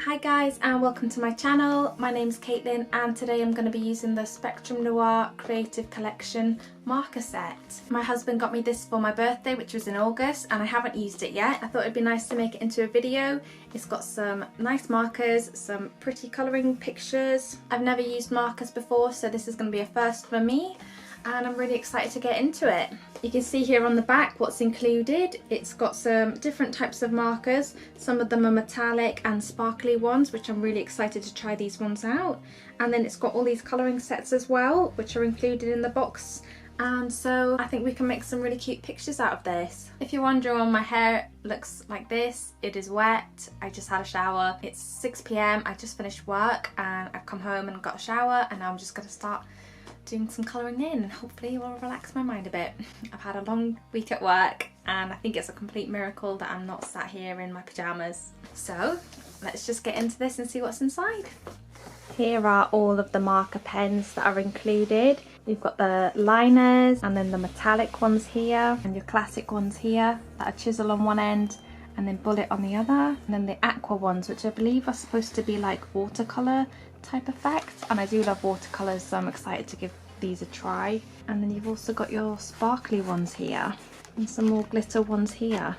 Hi guys and welcome to my channel. My name's Caitlin and today I'm going to be using the Spectrum Noir Creative Collection marker set. My husband got me this for my birthday, which was in August, and I haven't used it yet. I thought it'd be nice to make it into a video. It's got some nice markers, some pretty colouring pictures. I've never used markers before, so this is going to be a first for me. And I'm really excited to get into it. You can see here on the back what's included. It's got some different types of markers. Some of them are metallic and sparkly ones, which I'm really excited to try these ones out. And then it's got all these colouring sets as well, which are included in the box. And so I think we can make some really cute pictures out of this. If you're wondering why my hair looks like this, it is wet. I just had a shower. It's 6 p.m. I just finished work and I've come home and got a shower, and now I'm just going to start doing some colouring in, and hopefully it will relax my mind a bit. I've had a long week at work and I think it's a complete miracle that I'm not sat here in my pyjamas. So let's just get into this and see what's inside. Here are all of the marker pens that are included. We've got the liners and then the metallic ones here and your classic ones here that are chisel on one end and then bullet on the other, and then the aqua ones, which I believe are supposed to be like watercolour type effects, and I do love watercolours, so I'm excited to give these a try. And then you've also got your sparkly ones here and some more glitter ones here.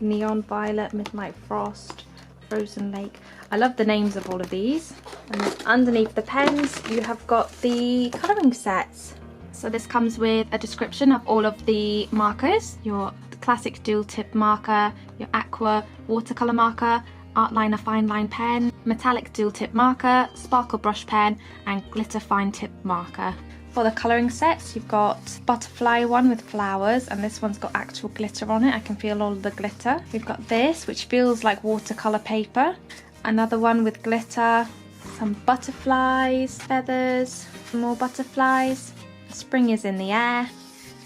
Neon Violet, Midnight Frost, Frozen Lake. I love the names of all of these. And then underneath the pens you have got the colouring sets. So this comes with a description of all of the markers: your classic dual tip marker, your aqua watercolour marker, art liner fine line pen, metallic dual tip marker, sparkle brush pen and glitter fine tip marker. For the colouring sets you've got butterfly one with flowers, and this one's got actual glitter on it. I can feel all of the glitter. We've got this, which feels like watercolour paper. Another one with glitter, some butterflies, feathers, more butterflies. Spring is in the air,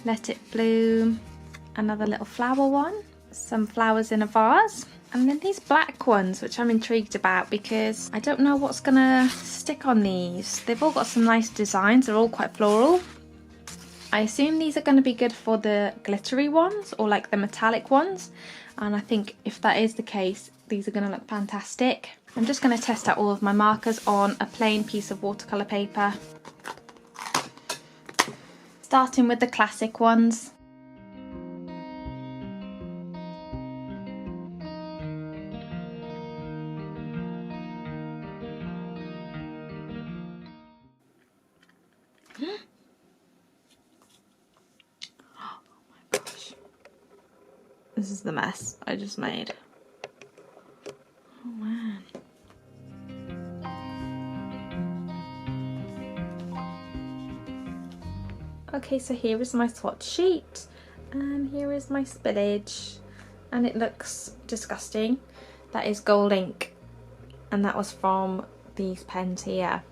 let it bloom. Another little flower one, some flowers in a vase. And then these black ones, which I'm intrigued about because I don't know what's gonna stick on these. They've all got some nice designs, they're all quite floral. I assume these are going to be good for the glittery ones or like the metallic ones, and I think if that is the case, these are going to look fantastic. I'm just going to test out all of my markers on a plain piece of watercolour paper. Starting with the classic ones. This is the mess I just made. Oh man. Okay, so here is my swatch sheet and here is my spillage, and it looks disgusting. That is gold ink and that was from these pens here.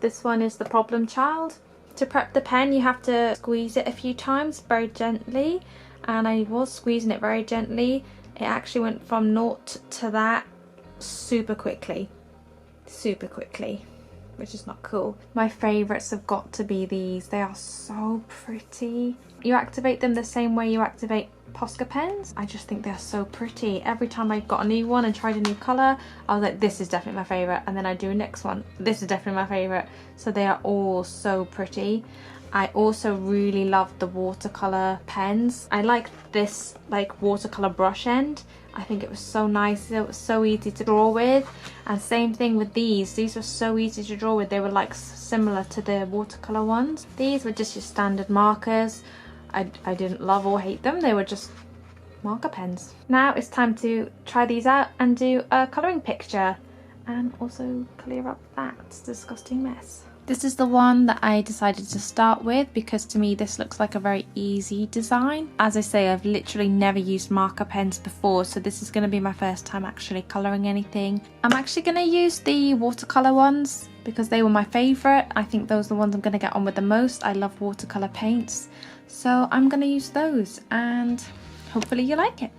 This one is the problem child. To prep the pen you have to squeeze it a few times very gently, and I was squeezing it very gently. It actually went from 0 to that super quickly, which is not cool. My favourites have got to be these. They are so pretty. You activate them the same way you activate Posca pens. I just think they're so pretty. Every time I got a new one and tried a new colour, I was like, this is definitely my favourite, and then I do a next one, this is definitely my favourite. So they are all so pretty. I also really love the watercolour pens. I like this like watercolour brush end. I think it was so nice. It was so easy to draw with, and same thing with these. These were so easy to draw with. They were like similar to the watercolour ones. These were just your standard markers. I didn't love or hate them. They were just marker pens. Now it's time to try these out and do a colouring picture and also clear up that disgusting mess. This is the one that I decided to start with because to me this looks like a very easy design. As I say, I've literally never used marker pens before, so this is going to be my first time actually colouring anything. I'm actually going to use the watercolour ones because they were my favourite. I think those are the ones I'm going to get on with the most. I love watercolour paints, so I'm going to use those and hopefully you like it.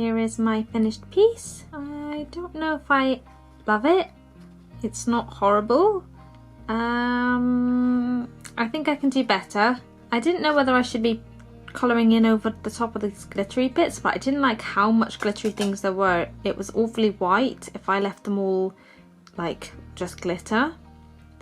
Here is my finished piece. I don't know if I love it. It's not horrible. I think I can do better. I didn't know whether I should be colouring in over the top of these glittery bits, but I didn't like how much glittery things there were. It was awfully white if I left them all like just glitter.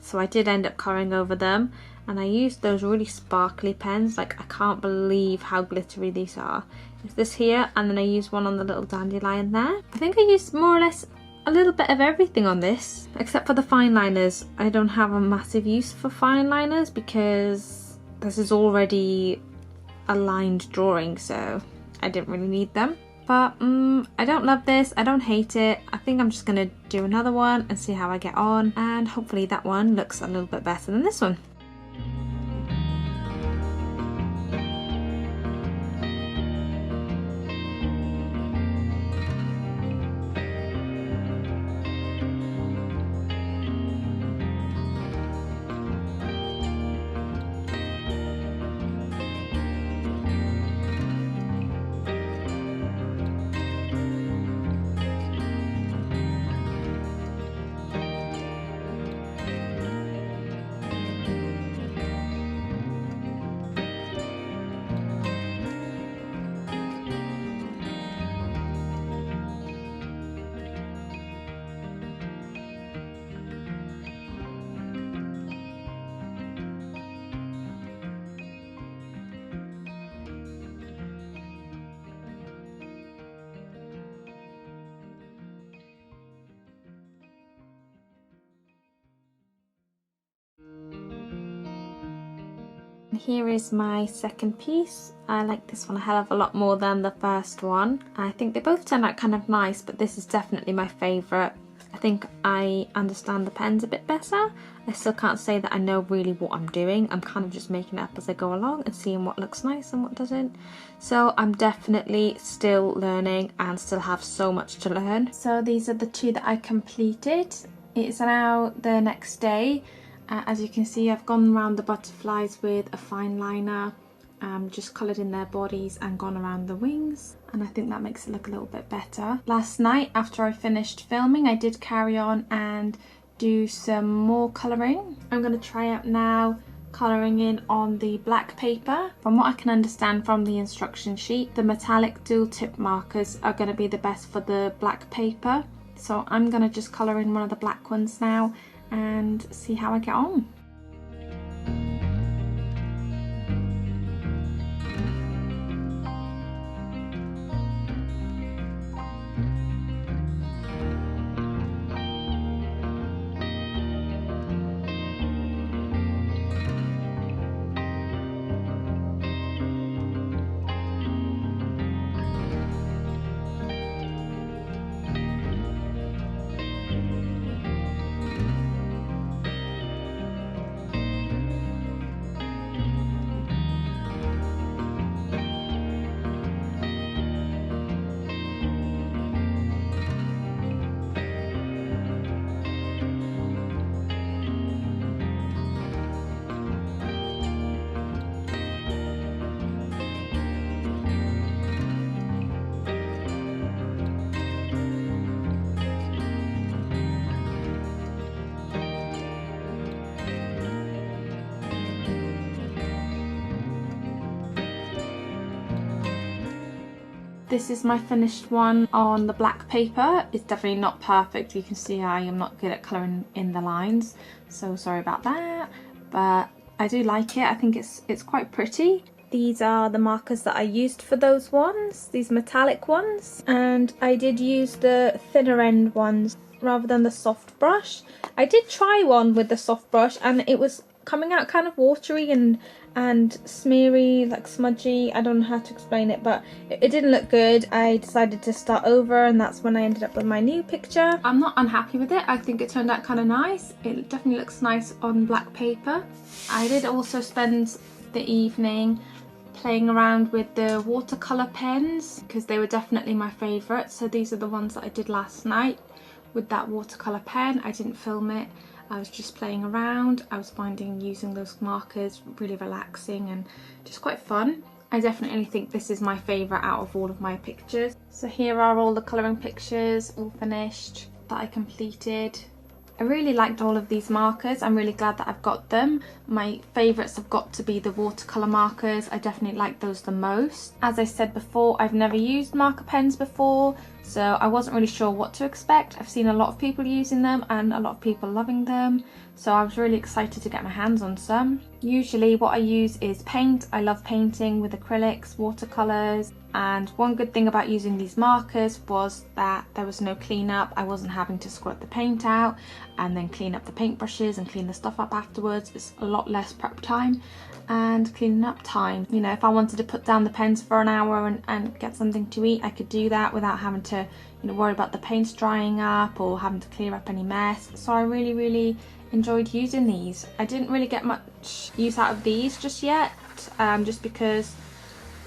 So I did end up colouring over them, and I used those really sparkly pens. Like, I can't believe how glittery these are. It's this here, and then I used one on the little dandelion there. I think I used more or less a little bit of everything on this, except for the fine liners. I don't have a massive use for fine liners because this is already a lined drawing, so I didn't really need them. But I don't love this, I don't hate it. I think I'm just gonna do another one and see how I get on, and hopefully that one looks a little bit better than this one. Here is my second piece. I like this one a hell of a lot more than the first one. I think they both turned out kind of nice, but this is definitely my favourite. I think I understand the pens a bit better. I still can't say that I know really what I'm doing. I'm kind of just making it up as I go along and seeing what looks nice and what doesn't. So I'm definitely still learning and still have so much to learn. So these are the two that I completed. It's now the next day. As you can see, I've gone around the butterflies with a fine liner, just coloured in their bodies and gone around the wings, and I think that makes it look a little bit better. Last night after I finished filming, I did carry on and do some more colouring. I'm going to try out now colouring in on the black paper. From what I can understand from the instruction sheet, the metallic dual tip markers are going to be the best for the black paper, so I'm going to just colour in one of the black ones now and see how I get on. This is my finished one on the black paper. It's definitely not perfect. You can see I am not good at colouring in the lines, so sorry about that, but I do like it. I think it's quite pretty. These are the markers that I used for those ones, these metallic ones, and I did use the thinner end ones rather than the soft brush. I did try one with the soft brush and it was coming out kind of watery and smeary, like smudgy. I don't know how to explain it, but it didn't look good. I decided to start over, and that's when I ended up with my new picture. I'm not unhappy with it. I think it turned out kind of nice. It definitely looks nice on black paper. I did also spend the evening playing around with the watercolour pens because they were definitely my favourite. So these are the ones that I did last night with that watercolour pen. I didn't film it. I was just playing around. I was finding using those markers really relaxing and just quite fun. I definitely think this is my favourite out of all of my pictures. So here are all the colouring pictures, all finished, that I completed. I really liked all of these markers. I'm really glad that I've got them. My favourites have got to be the watercolour markers. I definitely like those the most. As I said before, I've never used marker pens before, so I wasn't really sure what to expect. I've seen a lot of people using them and a lot of people loving them, so I was really excited to get my hands on some. Usually what I use is paint. I love painting with acrylics, watercolours, and one good thing about using these markers was that there was no cleanup. I wasn't having to squirt the paint out and then clean up the paintbrushes and clean the stuff up afterwards. It's a lot less prep time and cleaning up time. You know, if I wanted to put down the pens for an hour and get something to eat, I could do that without having to, you know, worry about the paints drying up or having to clear up any mess. So I really enjoyed using these. I didn't really get much use out of these just yet, just because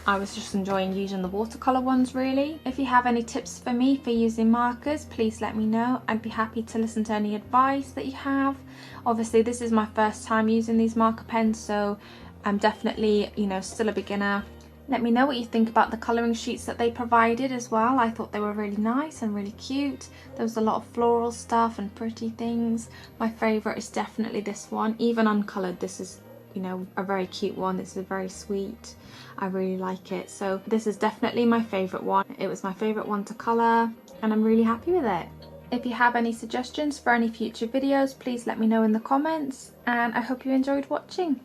I was just enjoying using the watercolour ones really. If you have any tips for me for using markers, please let me know. I'd be happy to listen to any advice that you have. Obviously this is my first time using these marker pens, so I'm definitely, you know, still a beginner. Let me know what you think about the colouring sheets that they provided as well. I thought they were really nice and really cute. There was a lot of floral stuff and pretty things. My favourite is definitely this one, even uncoloured. This is, you know, a very cute one. This is very sweet. I really like it. So this is definitely my favourite one. It was my favourite one to colour and I'm really happy with it. If you have any suggestions for any future videos, please let me know in the comments, and I hope you enjoyed watching.